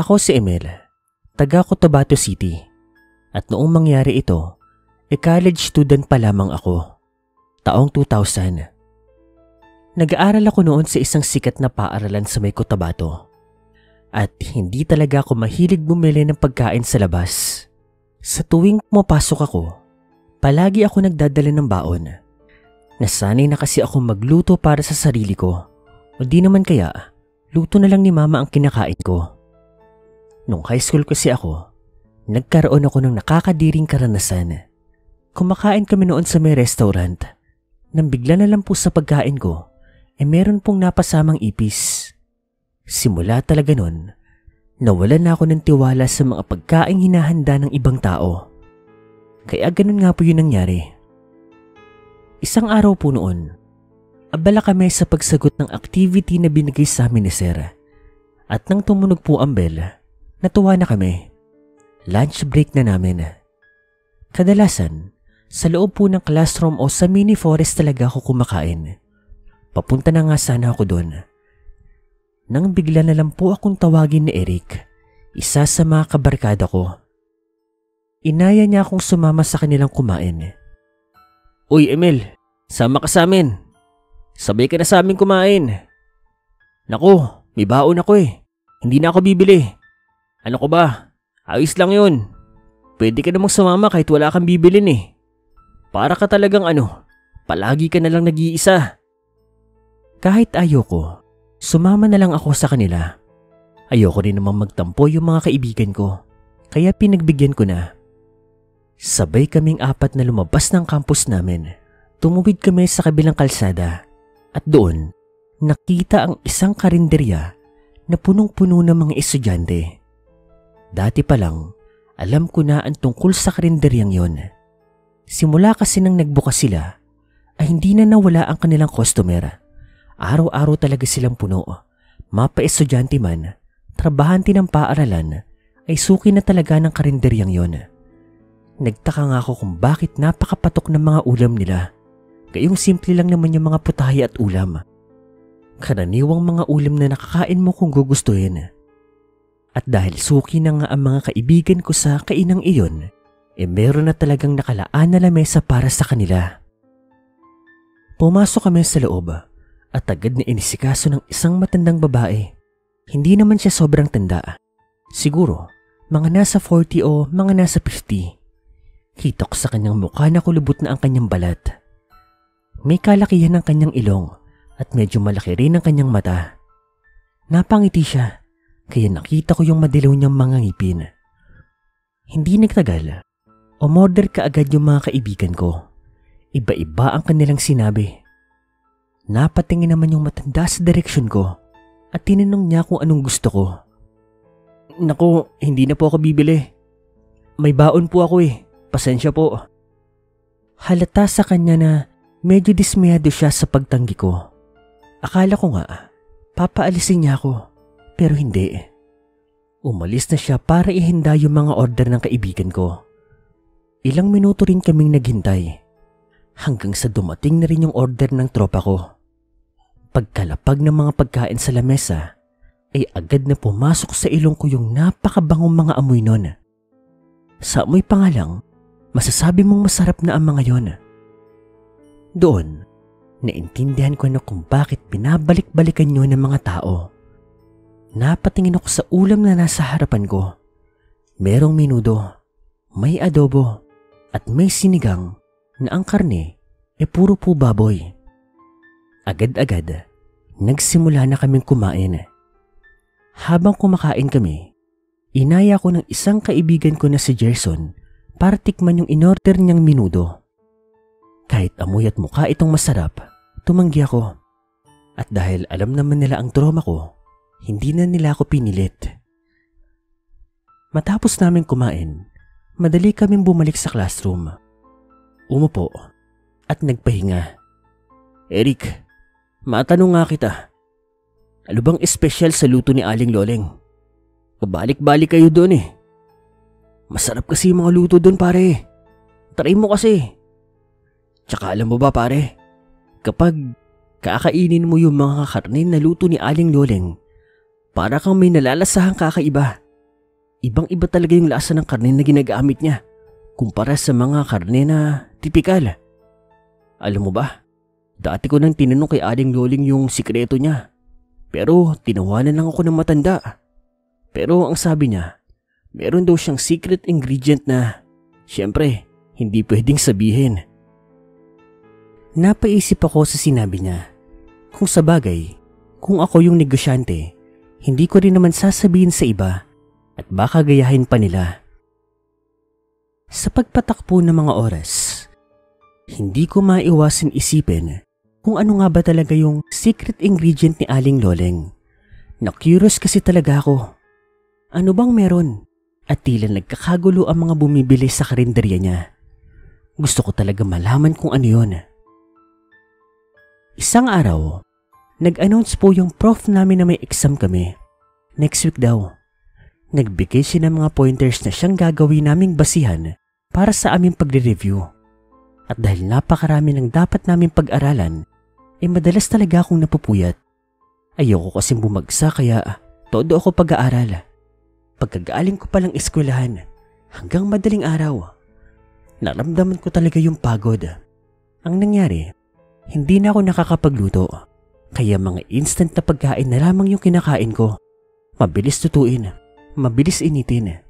Ako si Emil, taga Cotabato City. At noong mangyari ito, college student pa lamang ako. Taong 2000. Nag-aaral ako noon sa isang sikat na paaralan sa may Cotabato. At hindi talaga ako mahilig bumili ng pagkain sa labas. Sa tuwing pumapasok ako, palagi ako nagdadala ng baon. Nasanay na kasi ako magluto para sa sarili ko. O di naman kaya, luto na lang ni mama ang kinakain ko. Nung high school kasi ako, nagkaroon ako ng nakakadiring karanasan. Kumakain kami noon sa may restaurant. Nang bigla na lang po sa pagkain ko, meron pong napasamang ipis. Simula talaga nun, nawalan na ako ng tiwala sa mga pagkaing hinahanda ng ibang tao. Kaya ganun nga po yun nangyari. Isang araw po noon, abala kami sa pagsagot ng activity na binigay sa amin ni Sir. At nang tumunog po ang bell, natuwa na kami. Lunch break na namin. Kadalasan, sa loob po ng classroom o sa mini forest talaga ako kumakain. Papunta na nga sana ako doon. Nang bigla na lang po akong tawagin ni Eric, isa sa mga kabarkada ko. Inaya niya akong sumama sa kanilang kumain. Uy Emil, sama ka sa amin. Sabay ka na sa amin kumain. Naku, may baon ako eh. Hindi na ako bibili. Ano ko ba? Ayos lang yun. Pwede ka namang sumama kahit wala kang bibilin eh. Para ka talagang palagi ka na lang nag-iisa. Kahit ayoko, sumama na lang ako sa kanila. Ayoko rin namang magtampo yung mga kaibigan ko. Kaya pinagbigyan ko na. Sabay kaming apat na lumabas ng campus namin. Tumuwid kami sa kabilang kalsada. At doon, nakita ang isang karinderya na punong-puno ng mga estudyante. Dati pa lang, alam ko na ang tungkol sa karinderyang yon. Simula kasi nang nagbukas sila, ay hindi na nawala ang kanilang customer. Araw-araw talaga silang puno. Mapa-estudyante man, trabahante ng paaralan, ay suki na talaga ng karinderyang yon. Nagtaka nga ako kung bakit napakapatok ng mga ulam nila. Gayong simple lang naman yung mga putahe at ulam. Karaniwang mga ulam na nakakain mo kung gugustuhin. At dahil suki na nga ang mga kaibigan ko sa kainang iyon, meron na talagang nakalaan na lamesa para sa kanila. Pumasok kami sa loob at agad na inisikaso ng isang matandang babae. Hindi naman siya sobrang tanda. Siguro, mga nasa 40 o mga nasa 50. Kita ko sa kanyang mukha na kulubot na ang kanyang balat. May kalakihan ng kanyang ilong at medyo malaki rin ang kanyang mata. Napangiti siya, kaya nakita ko yung madilaw niyang mga ngipin. Hindi nagtagal, umorder ka agad yung mga kaibigan ko. Iba-iba ang kanilang sinabi. Napatingin naman yung matanda sa direksyon ko at tinanong niya kung anong gusto ko. Naku, hindi na po ako bibili. May baon po ako eh. Pasensya po. Halata sa kanya na medyo dismayado siya sa pagtanggi ko. Akala ko nga, papaalisin niya ako. Pero hindi. Umalis na siya para ihinda yung mga order ng kaibigan ko. Ilang minuto rin kaming naghintay. Hanggang sa dumating na rin yung order ng tropa ko. Pagkalapag ng mga pagkain sa lamesa, ay agad na pumasok sa ilong ko yung napakabangong mga amoy nun. Sa amoy pa nga lang, masasabi mong masarap na ang mga yon. Doon, naintindihan ko na kung bakit binabalik-balikan nyo ng mga tao. Napatingin ako sa ulam na nasa harapan ko. Merong menudo, may adobo, at may sinigang na ang karne puro po baboy. Agad-agad, nagsimula na kaming kumain. Habang kumakain kami, inaya ko ng isang kaibigan ko na si Gerson para tikman yung inorder niyang menudo. Kahit amoy at mukha itong masarap, tumanggi ako. At dahil alam naman nila ang trauma ko, hindi na nila ako pinilit. Matapos namin kumain, madali kaming bumalik sa classroom. Umupo at nagpahinga. Eric, matanong nga kita. Ano bang espesyal sa luto ni Aling Loleng? Pabalik-balik kayo doon eh. Masarap kasi yung mga luto doon pare. Try mo kasi. Tsaka alam mo ba pare, kapag kakainin mo yung mga karne na luto ni Aling Loleng, para kang may nalalasahang kakaiba Ibang-iba talaga yung lasa ng karne na ginagamit niya kumpara sa mga karne na tipikal. Alam mo ba, dati ko nang tinanong kay Aling Loling yung sikreto niya. Pero tinawanan lang ako ng matanda. Pero ang sabi niya, meron daw siyang secret ingredient na, syempre, hindi pwedeng sabihin. Napaisip ako sa sinabi niya. Kung sa bagay, kung ako yung negosyante, hindi ko rin naman sasabihin sa iba at baka gayahin pa nila. Sa pagpatakpo ng mga oras, hindi ko maiwasan isipin kung ano nga ba talaga yung secret ingredient ni Aling Loleng. Na-curious kasi talaga ako. Ano bang meron? At tila nagkakagulo ang mga bumibili sa karinderya niya. Gusto ko talaga malaman kung ano yun. Isang araw, nag-announce po yung prof namin na may exam kami. Next week daw. Nagbigay siya ng mga pointers na siyang gagawin naming basihan para sa aming pagre-review. At dahil napakarami ng dapat naming pag-aralan, madalas talaga akong napupuyat. Ayoko kasing bumagsak kaya todo ako pag-aaral. Pagkagaling ko palang eskwelahan hanggang madaling araw, naramdaman ko talaga yung pagod. Ang nangyari, hindi na ako nakakapagluto, kaya mga instant na pagkain na lamang yung kinakain ko. Mabilis tutuin, mabilis initin.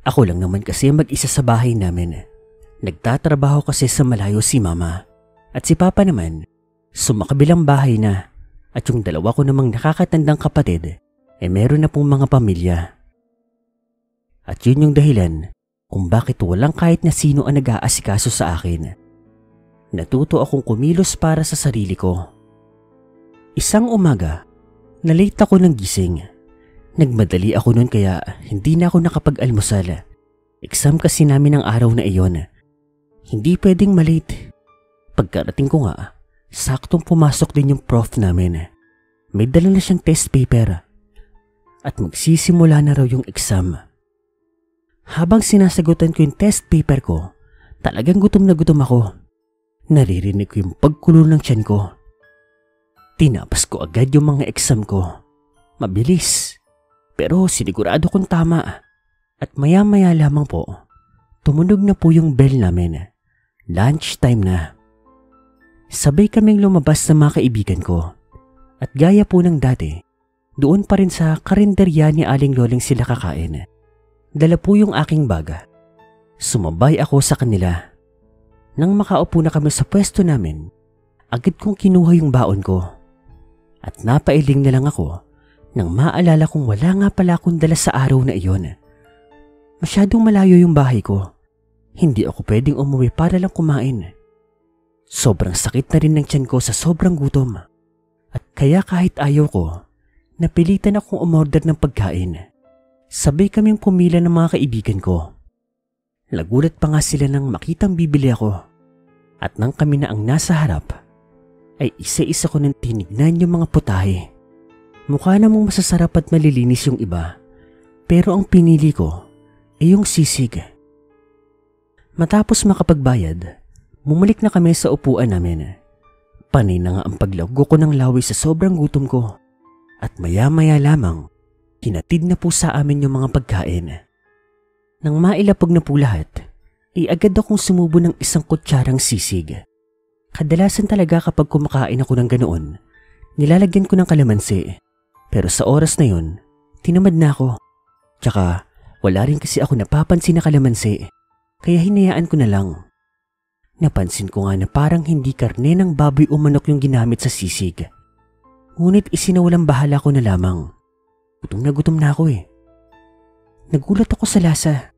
Ako lang naman kasi mag-isa sa bahay namin. Nagtatrabaho kasi sa malayo si Mama at si Papa naman sumakabilang bahay na, at yung dalawa ko namang nakakatandang kapatid meron na pong mga pamilya. At yun yung dahilan kung bakit walang kahit na sino ang nag-aasikaso sa akin. Natuto akong kumilos para sa sarili ko. Isang umaga, na-late ako ng gising. Nagmadali ako noon kaya hindi na ako nakapag-almusal. Exam kasi namin ang araw na iyon. Hindi pwedeng malate. Pagkarating ko nga, saktong pumasok din yung prof namin. May dala na siyang test paper. At magsisimula na raw yung exam. Habang sinasagutan ko yung test paper ko, talagang gutom na gutom ako. Naririnig ko yung pagkulo ng tiyan ko. Tinapos ko agad yung mga exam ko. Mabilis. Pero sinigurado kong tama. At maya-maya lamang po, tumunog na po yung bell namin. Lunch time na. Sabay kaming lumabas sa mga kaibigan ko. At gaya po ng dati, doon pa rin sa karinderya ni Aling Loling sila kakain. Dala po yung aking baga. Sumabay ako sa kanila. Nang makaupo na kami sa pwesto namin, agad kong kinuha yung baon ko. At napailing na lang ako nang maalala kong wala nga pala akong dala sa araw na iyon. Masyadong malayo yung bahay ko. Hindi ako pwedeng umuwi para lang kumain. Sobrang sakit na rin ng tiyan ko sa sobrang gutom. At kaya kahit ayaw ko, napilitan akong umorder ng pagkain. Sabay kaming pumila ng mga kaibigan ko. Nagulat pa nga sila nang makitang bibili ako. At nang kami na ang nasa harap, ay isa-isa ko nang tinignan yung mga putahe. Mukha namang masasarap at malilinis yung iba. Pero ang pinili ko ay yung sisig. Matapos makapagbayad, bumalik na kami sa upuan namin. Panay na nga ang paglago ko ng lawi sa sobrang gutom ko. At maya-maya lamang, hinatid na po sa amin yung mga pagkain. Nang mailapag na po lahat, agad akong sumubo ng isang kutsarang sisig. Kadalasan talaga kapag kumakain ako ng ganoon, nilalagyan ko ng kalamansi. Pero sa oras na yun, tinamad na ako. Tsaka wala rin kasi ako napapansin na kalamansi, kaya hinayaan ko na lang. Napansin ko nga na parang hindi karne ng baboy o manok yung ginamit sa sisig. Ngunit isinawalang bahala ko na lamang. Gutom na ako eh. Nagulat ako sa lasa.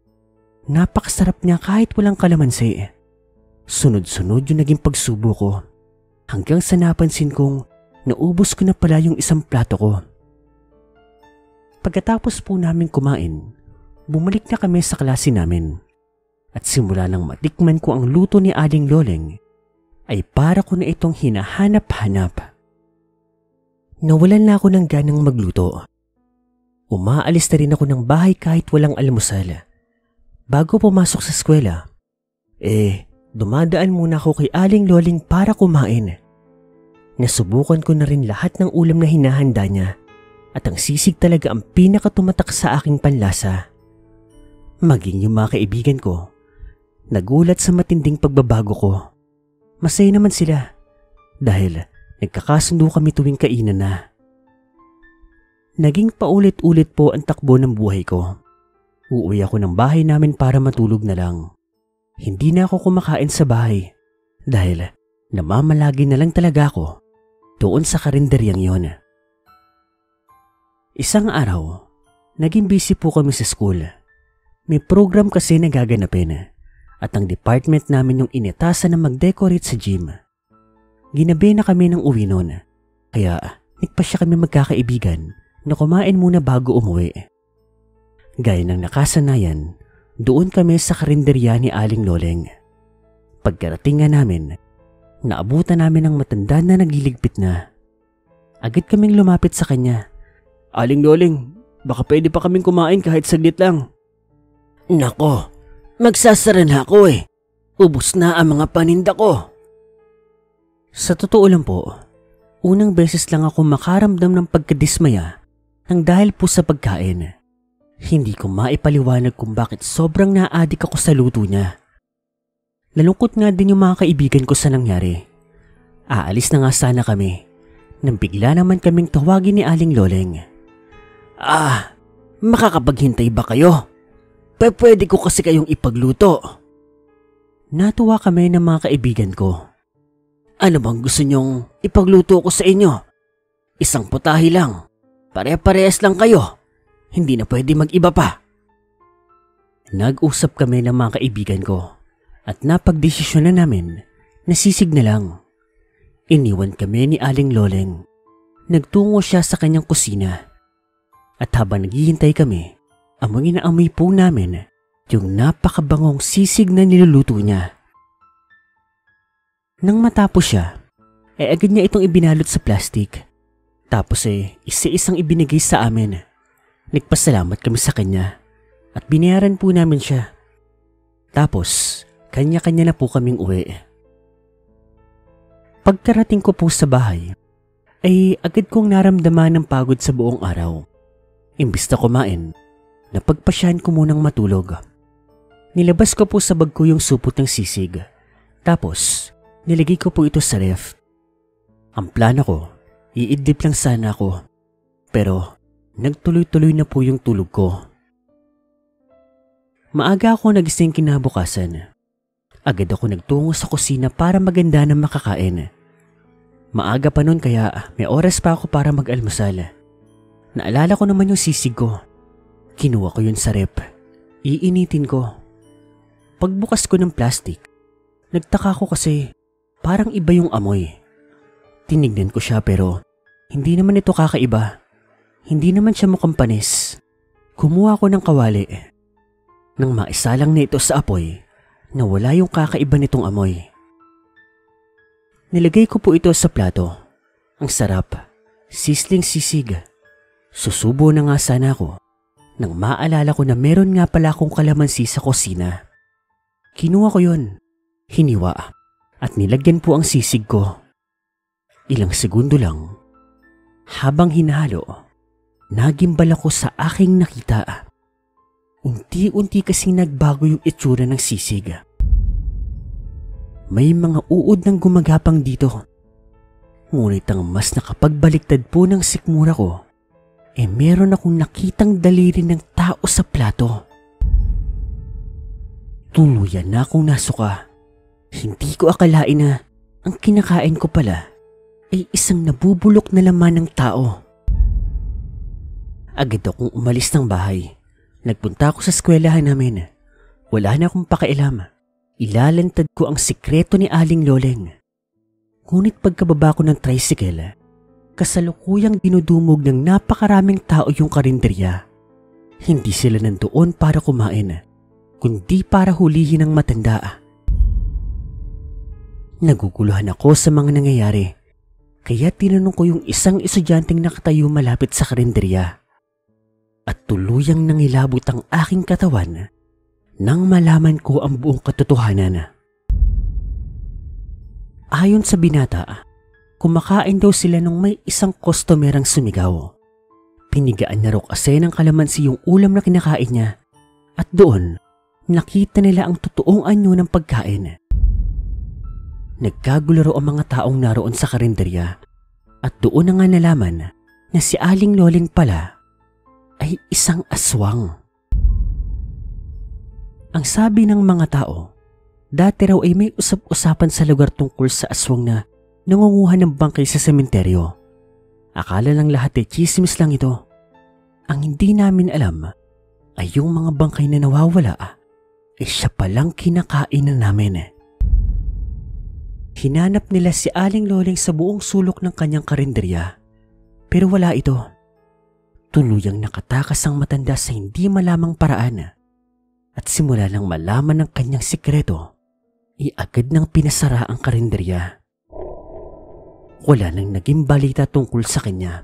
Napakasarap niya kahit walang kalamansi. Sunod-sunod yung naging pagsubo ko. Hanggang sa napansin kong naubos ko na pala yung isang plato ko. Pagkatapos po namin kumain, bumalik na kami sa klase namin. At simula nang matikman ko ang luto ni Aling Loleng, ay para ko na itong hinahanap-hanap. Nawalan na ako ng ganang magluto. Umaalis na rin ako ng bahay kahit walang almusal. Bago pumasok sa eskwela, dumadaan muna ako kay Aling Loleng para kumain. Nasubukan ko na rin lahat ng ulam na hinahanda niya at ang sisig talaga ang pinakatumatak sa aking panlasa. Maging yung mga kaibigan ko, nagulat sa matinding pagbabago ko. Masaya naman sila dahil nagkakasundo kami tuwing kainan na. Naging paulit-ulit po ang takbo ng buhay ko. Uuwi ako ng bahay namin para matulog na lang. Hindi na ako kumakain sa bahay dahil namamalagi na lang talaga ako doon sa karinderyang yon. Isang araw, naging busy po kami sa school. May program kasi na gaganapin at ang department namin yung inetasan na mag-decorate sa gym. Ginabi na kami ng uwi noon, kaya nagpasya kami magkakaibigan na kumain muna bago umuwi. Gaya ng nakasanayan, doon kami sa karinderya ni Aling Loleng. Pagkarating nga namin, naabutan namin ang matanda na nagliligpit na. Agad kaming lumapit sa kanya. "Aling Loleng, baka pwede pa kaming kumain kahit saglit lang." "Nako, magsasara na ako eh. Ubus na ang mga paninda ko." Sa totoo lang po, unang beses lang ako makaramdam ng pagkadismaya nang dahil po sa pagkain. Hindi ko maipaliwanag kung bakit sobrang na-addict ako sa luto niya. Nalungkot nga din yung mga kaibigan ko sa nangyari. Aalis na nga sana kami nang bigla naman kaming tawagin ni Aling Loleng. Makakapaghintay ba kayo? Pwede ko kasi kayong ipagluto." Natuwa kami ng mga kaibigan ko. "Ano bang gusto nyong ipagluto ko sa inyo? Isang putahe lang. Pare-parehas lang kayo. Hindi na pwede mag-iba pa." Nag-usap kami ng mga kaibigan ko at napagdesisyon na namin na sisig na lang. Iniwan kami ni Aling Loleng. Nagtungo siya sa kanyang kusina. At habang naghihintay kami, amoy na amoy po namin yung napakabangong sisig na niluluto niya. Nang matapos siya, agad niya itong ibinalot sa plastic. Tapos isa-isang ibinigay sa amin. Nagpasalamat kami sa kanya at binayaran po namin siya. Tapos, kanya-kanya na po kaming uwi. Pagkarating ko po sa bahay, ay agad kong naramdaman ng pagod sa buong araw. Imbis na kumain, napagpasyahan ko munang matulog. Nilabas ko po sa bag ko yung supot ng sisig. Tapos, nilagay ko po ito sa ref. Ang plano ko, iidlip lang sana ako. Pero, nagtuloy-tuloy na po yung tulog ko. Maaga ako nagising kinabukasan. Agad ako nagtungo sa kusina para maganda na makakain. Maaga pa nun kaya may oras pa ako para mag-almusal. Naalala ko naman yung sisig ko. Kinuha ko yun sa rep. Iinitin ko. Pagbukas ko ng plastic, nagtaka ko kasi parang iba yung amoy. Tinignan ko siya pero hindi naman ito kakaiba. Hindi naman siya mukhang panis. Kumuha ko ng kawali. Nang maisalang na ito sa apoy, nawala yung kakaiba nitong amoy. Nilagay ko po ito sa plato. Ang sarap. Sisling sisig. Susubo na nga sana ako nang maalala ko na meron nga pala akong kalamansi sa kusina. Kinuha ko yun, hiniwa at nilagyan po ang sisig ko. Ilang segundo lang, habang hinahalo, nagimbal ako sa aking nakita. Unti-unti kasing nagbago yung itsura ng sisig. May mga uod ng gumagapang dito. Ngunit ang mas nakapagbaliktad po ng sikmura ko, meron akong nakitang daliri ng tao sa plato. Tuluyan na akong nasuka. Hindi ko akalain na ang kinakain ko pala ay isang nabubulok na laman ng tao. Agad akong umalis ng bahay. Nagpunta ako sa eskwelahan namin. Wala na akong pakialam. Ilalantad ko ang sikreto ni Aling Loleng. Ngunit pagkababa ko ng tricycle, kasalukuyang dinudumog ng napakaraming tao yung karinderya. Hindi sila nandoon para kumain, kundi para hulihin ang matanda. Naguguluhan ako sa mga nangyayari, kaya tinanong ko yung isang estudyanteng nakatayo malapit sa karinderya. At tuluyang nangilabot ang aking katawan nang malaman ko ang buong katotohanan. Ayon sa binata, kumakain daw sila nung may isang customerang sumigaw. Pinigaan na raw kasi ng kalamansi yung ulam na kinakain niya At doon, nakita nila ang totoong anyo ng pagkain. Nagkagulo ang mga taong naroon sa karinderya at doon na nga nalaman na si Aling Loling pala ay isang aswang. Ang sabi ng mga tao, dati raw ay may usap-usapan sa lugar tungkol sa aswang na nangunguha ng bangkay sa sementeryo. Akala lang lahat ay chismis lang ito. Ang hindi namin alam ay yung mga bangkay na nawawala ay siya palang kinakain na namin. Hinanap nila si Aling Loling sa buong sulok ng kanyang karinderya, pero wala ito. Tuluyang nakatakas ang matanda sa hindi malamang paraan at simula lang malaman ng kanyang sikreto, agad nang pinasara ang karinderya. Wala nang naging balita tungkol sa kanya.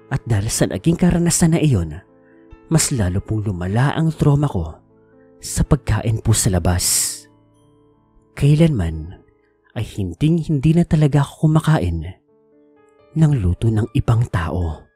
At dahil sa naging karanasan na iyon, mas lalo pong lumala ang trauma ko sa pagkain po sa labas. Kailanman ay hindi na talaga ako kumakain ng luto ng ibang tao.